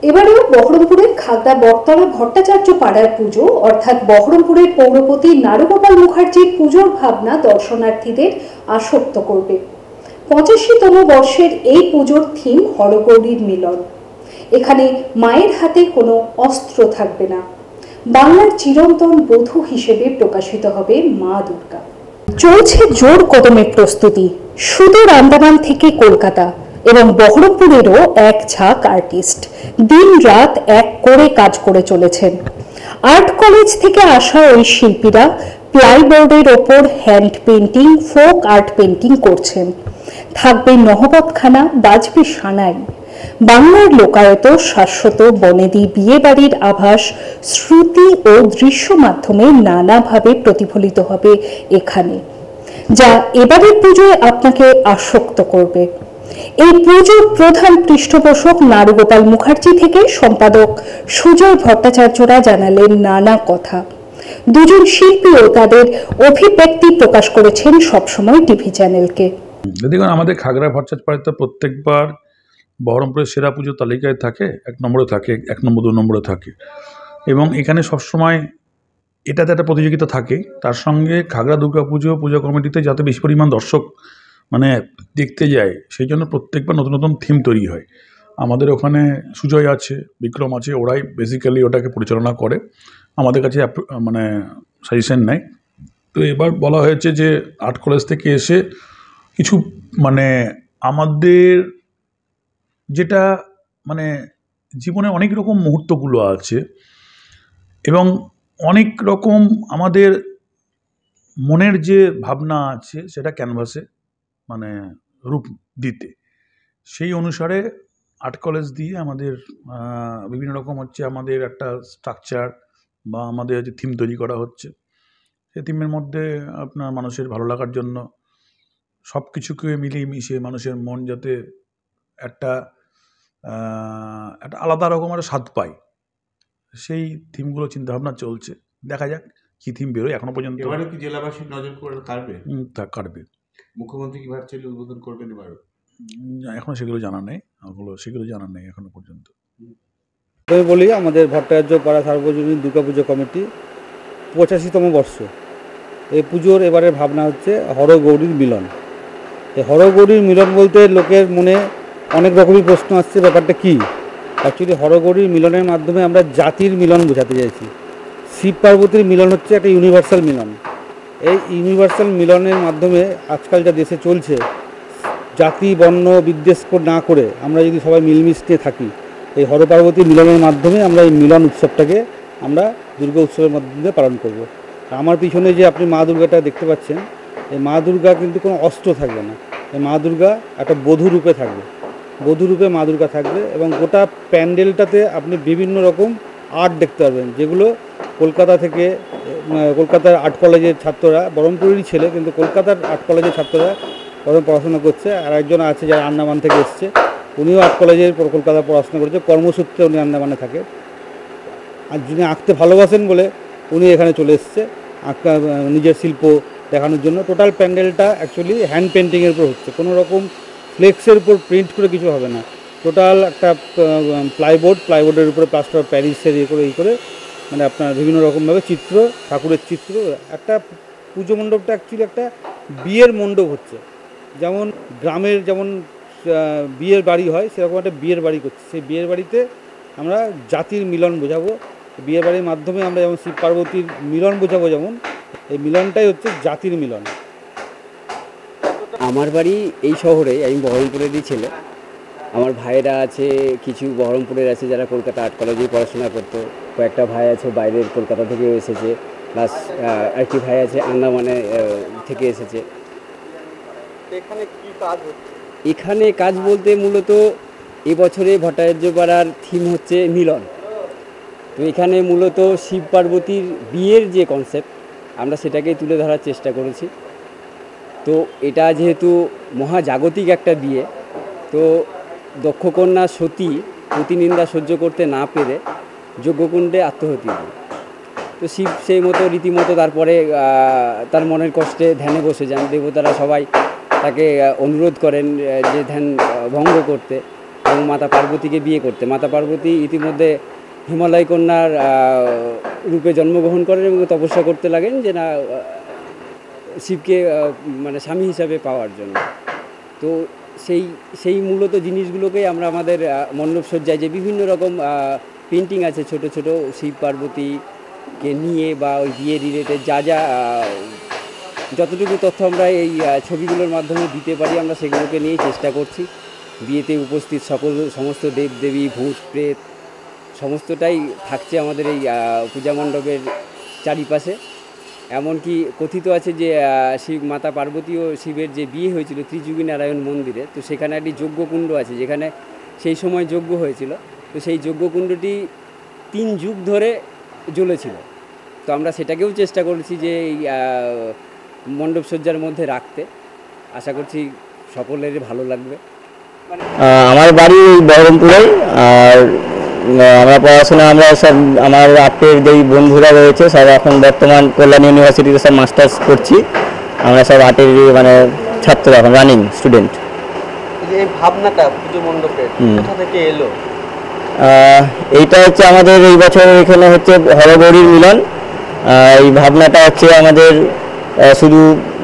এবারেও বহরমপুরের খাগড়া বটতলা ভট্টাচার্য পাড়ার পুজো অর্থাৎ বহরমপুরের পৌরপতি নারুগোপাল মুখার্জির পুজোর ভাবনা দর্শনার্থীদের আসক্ত করবে। 85তম বর্ষের এই পুজোর থিম হরগৌরীর মিলন। এখানে মায়ের হাতে কোনো অস্ত্র থাকবে না, বাংলার চিরন্তন বধূ হিসেবে প্রকাশিত হবে মা দুর্গা। চলছে জোর কদমে প্রস্তুতি। সুদূর আন্দামান থেকে কলকাতা এবং বহরমপুরেরও এক ঝাঁক আর্টিস্ট দিন রাত এক করে কাজ করে চলেছেন। আর্ট কলেজ থেকে আসা ওই শিল্পীরা প্লাইবোর্ডের ওপর hand painting, folk art painting করছেন। থাকবে নহবতখানা, বাজবে সানাই। বাংলার লোকায়ত, শাশ্বত বনেদি বিয়ে বাড়ির আভাস শ্রুতি ও দৃশ্য মাধ্যমে নানাভাবে প্রতিফলিত হবে এখানে, যা এবারের পুজোয় আপনাকে আসক্ত করবে। এই পুজোর প্রধান পৃষ্ঠপোষক নারুগোপাল মুখার্জি থেকে সম্পাদক সুজয় ভট্টাচার্যরা জানালেন নানা কথা। দুজন শিল্পীও তাদের অভিব্যক্তি প্রকাশ করেছেন সবসময় টিভি চ্যানেলকে। দেখুন, আমাদের খাগড়া ভট্টাচার্য তো প্রত্যেকবার বহরমপুরের সেরা পুজো তালিকায় থাকে, 1 নম্বরে থাকে, 1 নম্বর 2 নম্বরে থাকে এবং এখানে সবসময় এটাতে একটা প্রতিযোগিতা থাকে। তার সঙ্গে খাগড়া দুর্গা পূজা কমিটিতে যাতে বেশি পরিমাণ দর্শক দেখতে যায়, সেই জন্য প্রত্যেকবার নতুন নতুন থিম তৈরি হয়। আমাদের ওখানে সুজয় আছে, বিক্রম আছে, ওরাই বেসিক্যালি ওটাকে পরিচালনা করে, আমাদের কাছে সাজেশন নেয়। তো এবার বলা হয়েছে যে আর্ট কলেজ থেকে এসে কিছু আমাদের যেটা জীবনে অনেক রকম মুহূর্তগুলো আছে এবং অনেক রকম আমাদের মনের যে ভাবনা আছে সেটা ক্যানভাসে রূপ দিতে, সেই অনুসারে আর্ট কলেজ দিয়ে আমাদের বিভিন্ন রকম আমাদের একটা স্ট্রাকচার বা আমাদের যে থিম তৈরি করা হচ্ছে, সেই থিমের মধ্যে আপনার মানুষের ভালো লাগার জন্য সব কিছুকে মিলিয়ে মিশিয়ে মানুষের মন যাতে একটা আলাদা রকম একটা স্বাদ পায়, সেই থিমগুলো চিন্তাভাবনা চলছে। দেখা যাক কি থিম বেরোয়। এখনো পর্যন্ত এবারে কি জেলাবাসীর নজর কাড়বে? কাটবে। মুখ্যমন্ত্রী কি ভার্চুয়ালি উদ্বোধন করবেন এবারও? এখনো সেগুলো জানা নেই এখনো পর্যন্ত। আমি বলি, আমাদের ভট্টাচার্য পাড়া সার্বজনীন দুর্গাপুজো কমিটি 85তম বর্ষ। এই পুজোর এবারের ভাবনা হচ্ছে হরগৌরীর মিলন। এই হরগৌরীর মিলন বলতে লোকের মনে অনেক রকমই প্রশ্ন আসছে, ব্যাপারটা কী? অ্যাকচুয়ালি হরগৌরীর মিলনের মাধ্যমে আমরা জাতির মিলন বোঝাতে চাইছি। শিব পার্বতীর মিলন হচ্ছে একটা ইউনিভার্সাল মিলন। এই ইউনিভার্সাল মিলনের মাধ্যমে আজকাল যা দেশে চলছে, জাতি বর্ণ বিদ্বেষ না করে আমরা যদি সবাই মিলমিশে থাকি, এই হর পার্বতীর মিলনের মাধ্যমে আমরা এই মিলন উৎসবটাকে আমরা দুর্গা উৎসবের মাধ্যমে পালন করব। আমার পিছনে যে আপনি মা দুর্গাটা দেখতে পাচ্ছেন, এই মা দুর্গা কিন্তু কোনো অস্ত্র থাকবে না। এই মা দুর্গা একটা বধূ রূপে থাকবে, বধূ রূপে মা দুর্গা থাকবে এবং গোটা প্যান্ডেলটাতে আপনি বিভিন্ন রকম আর্ট দেখতে পারবেন, যেগুলো কলকাতার আর্ট কলেজের ছাত্ররা, বহরমপুরেরই ছেলে কিন্তু কলকাতার আর্ট কলেজের ছাত্ররা পড়াশোনা করছে। আর একজন আছে যারা আন্দামান থেকে এসছে, উনিও আর্ট কলেজের কলকাতা পড়াশোনা করেছে, কর্মসূত্রে উনি আন্দামানে থাকে। আর যিনি আঁকতে ভালোবাসেন বলে উনি এখানে চলে এসছে নিজের শিল্প দেখানোর জন্য। টোটাল প্যান্ডেলটা অ্যাকচুয়ালি হ্যান্ড পেন্টিংয়ের উপর হচ্ছে, কোনো রকম ফ্লেক্সের উপর প্রিন্ট করে কিছু হবে না। টোটাল একটা প্লাইবোর্ডের উপরে প্লাস্টার অফ প্যারিসের এই করে আপনার বিভিন্ন রকমভাবে চিত্র, ঠাকুরের চিত্র। একটা পুজো মণ্ডপটা অ্যাকচুয়ালি একটা বিয়ের মণ্ডপ হচ্ছে। যেমন গ্রামের বিয়ের বাড়ি হয়, সেরকম একটা বিয়ের বাড়ি করছে। সেই বিয়ের বাড়িতে আমরা জাতির মিলন বোঝাবো। বিয়ের বাড়ির মাধ্যমে আমরা যেমন শিব পার্বতীর মিলন বোঝাবো, যেমন এই মিলনটাই হচ্ছে জাতির মিলন। আমার বাড়ি এই শহরে, আমি বহরমপুরেরই ছেলে। আমার ভাইয়েরা আছে, কিছু বহরমপুরের আছে যারা কলকাতা আর্ট কলেজেই পড়াশোনা করতো। কয়েকটা ভাই আছে বাইরের কলকাতা থেকে এসেছে, প্লাস একটি ভাই আছে আন্দামানে থেকে এসেছে। এখানে কি কাজ হচ্ছে? এখানে কাজ বলতে মূলত এবছরে ভট্টাচার্য পাড়ার থিম হচ্ছে মিলন। তো এখানে মূলত শিব পার্বতীর বিয়ের যে কনসেপ্ট, আমরা সেটাকেই তুলে ধরার চেষ্টা করেছি। তো এটা যেহেতু মহাজাগতিক একটা বিয়ে, তো দক্ষকন্যা সতী প্রতিনিন্দা সহ্য করতে না পেরে যজ্ঞকুণ্ডে আত্মহত্যা করে। তো শিব সেই মতো রীতিমতো তারপরে তার মনের কষ্টে ধ্যানে বসে যান। দেবতারা সবাই তাকে অনুরোধ করেন যে ধ্যান ভঙ্গ করতে। এবং মাতা পার্বতীকে বিয়ে করতে। মাতা পার্বতী ইতিমধ্যে হিমালয় কন্যার রূপে জন্মগ্রহণ করেন এবং তপস্যা করতে লাগেন যে না শিবকে মানে স্বামী হিসাবে পাওয়ার জন্য। তো সেই মূলত জিনিসগুলোকেই আমরা আমাদের মণ্ডপসজ্জায় যে বিভিন্ন রকম পেন্টিং আছে ছোট ছোট শিব পার্বতীকে নিয়ে বা ওই বিয়ে রিলেটেড যা যতটুকু তথ্য আমরা এই ছবিগুলোর মাধ্যমে দিতে পারি আমরা সেগুলোকে নিয়েই চেষ্টা করছি। বিয়েতে উপস্থিত সমস্ত দেবদেবী ভূত প্রেত সমস্তটাই থাকছে আমাদের এই পূজা মণ্ডপের চারিপাশে। এমনকি কথিত আছে যে শিব মাতা পার্বতী ও শিবের যে বিয়ে হয়েছিল ত্রিযুগী নারায়ণ মন্দিরে, তো সেখানে একটি যজ্ঞকুণ্ড আছে যেখানে সেই সময় যজ্ঞ হয়েছিল। তো সেই যজ্ঞকুণ্ডটি 3 যুগ ধরে জ্বলেছিল। তো আমরা সেটাকেও চেষ্টা করেছি যে এই মণ্ডপসজ্জার মধ্যে রাখতে। আশা করছি সকলের ভালো লাগবে। আমার বাড়ি বহরমপুরে, আর আমরা পড়াশোনা আমরা সব আমার আত্মীয় যেই বন্ধুরা রয়েছে সব এখন বর্তমান কল্যাণ ইউনিভার্সিটিতে সব মাস্টার্স করছি। আমরা সব আর্টের মানে ছাত্র, এখন রানিং স্টুডেন্ট। এই ভাবনাটা পুজো মণ্ডপের কোথা থেকে এলো? এইটা হচ্ছে আমাদের এই বছর এখানে হচ্ছে হরগৌরীর মিলন। এই ভাবনাটা হচ্ছে আমাদের শুধু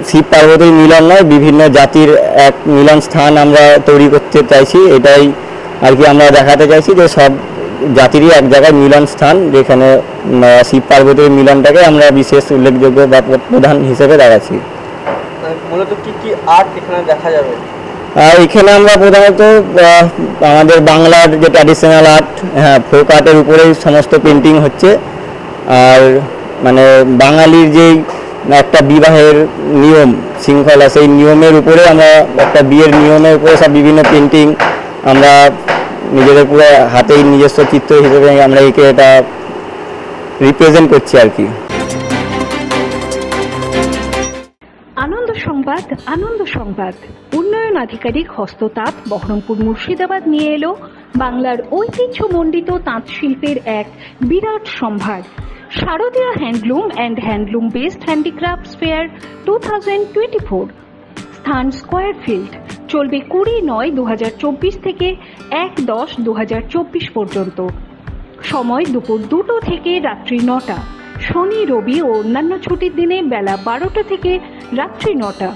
শিব পার্বতীর মিলন নয়, বিভিন্ন জাতির এক মিলন স্থান আমরা তৈরি করতে চাইছি। এটাই আর কি আমরা দেখাতে চাইছি যে সব জাতিরই এক জায়গায় মিলন স্থান, যেখানে শিব পার্বতীর মিলনটাকে আমরা বিশেষ উল্লেখযোগ্য বা প্রধান হিসেবে দেখাচ্ছি। মূলত কি কি আর্ট এখানে দেখা যাবে? এখানে আমরা প্রধানত আমাদের বাংলার যে ট্র্যাডিশনাল আর্ট, ফোক আর্টের উপরেই সমস্ত পেন্টিং হচ্ছে। আর মানে বাঙালির যেই একটা বিবাহের নিয়ম শৃঙ্খলা, সেই নিয়মের উপরে আমরা একটা বিয়ের নিয়মের উপরে সব বিভিন্ন পেন্টিং আমরা নিজেদের পুরো হাতেই নিজস্ব চিত্র হিসেবে আমরা এটা রিপ্রেজেন্ট করছি আর কি। আনন্দ সংবাদ, আনন্দ সংবাদ। উন্নয়ন আধিকারিক হস্ততাঁত বহরমপুর মুর্শিদাবাদ নিয়ে এলো বাংলার ঐতিহ্যমণ্ডিত তাঁত শিল্পের এক বিরাট সম্ভার। শারদীয়া handloom and handloom based handicrafts fair 2024। স্থান স্কয়ার ফিল্ড। চলবে 20/9/2024 থেকে 1/10/2024 পর্যন্ত। সময় দুপুর 2টো থেকে রাত্রি 9টা। শনি রবি ও অন্যান্য ছুটির দিনে বেলা 12টা থেকে রাত্রি 9টা।